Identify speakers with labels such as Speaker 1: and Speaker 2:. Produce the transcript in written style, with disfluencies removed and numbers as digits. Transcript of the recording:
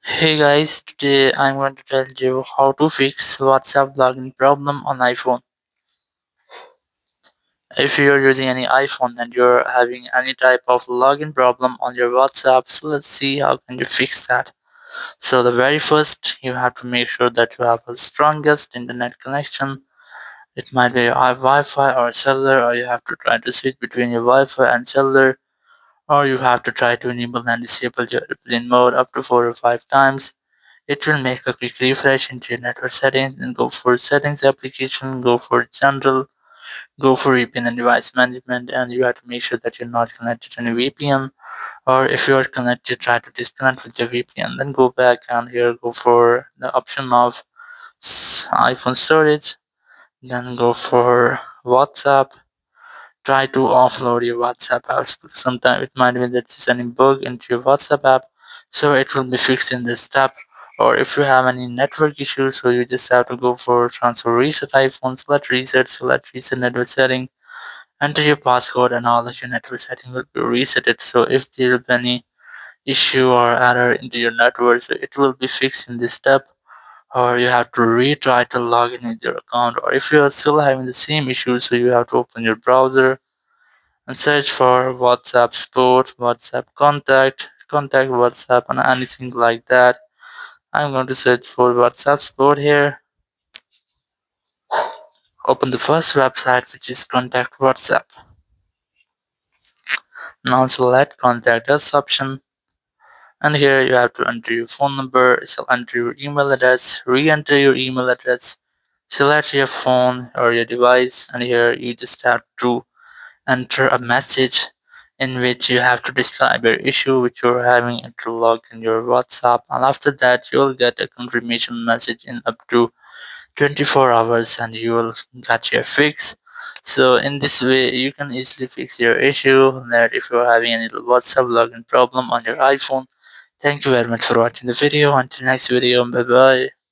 Speaker 1: Hey guys, today I'm going to tell you how to fix WhatsApp login problem on iPhone. If you're using any iPhone and you're having any type of login problem on your WhatsApp, so let's see how can you fix that. So the very first, you have to make sure that you have the strongest internet connection. It might be your Wi-Fi or cellular, or you have to try to switch between your Wi-Fi and cellular, or you have to try to enable and disable your airplane mode up to 4 or 5 times. It will make a quick refresh into your network settings and go for settings application, go for general, go for VPN and device management, and you have to make sure that you're not connected to any VPN, or if you are connected, try to disconnect with your VPN, then go back and here go for the option of iPhone storage, then go for WhatsApp. Try to offload your WhatsApp apps because sometimes it might be that there's any bug into your WhatsApp app, so it will be fixed in this step. Or if you have any network issues, so you just have to go for transfer reset iPhone, select reset network setting, enter your passcode, and all of your network setting will be resetted. So if there will be any issue or error into your network, so it will be fixed in this step. Or you have to retry to log in with your account. Or if you are still having the same issue, so you have to open your browser and search for WhatsApp support, WhatsApp contact WhatsApp, and anything like that. I'm going to search for WhatsApp support here. Open the first website, which is contact WhatsApp. Now select contact us option, and here you have to enter your phone number, so enter your email address, re-enter your email address, select your phone or your device, and here you just have to enter a message in which you have to describe your issue which you're having and to log in your WhatsApp, and after that you'll get a confirmation message in up to 24 hours and you will get your fix. So in this way you can easily fix your issue that if you're having any WhatsApp login problem on your iPhone. Thank you very much for watching the video. Until next video, bye bye.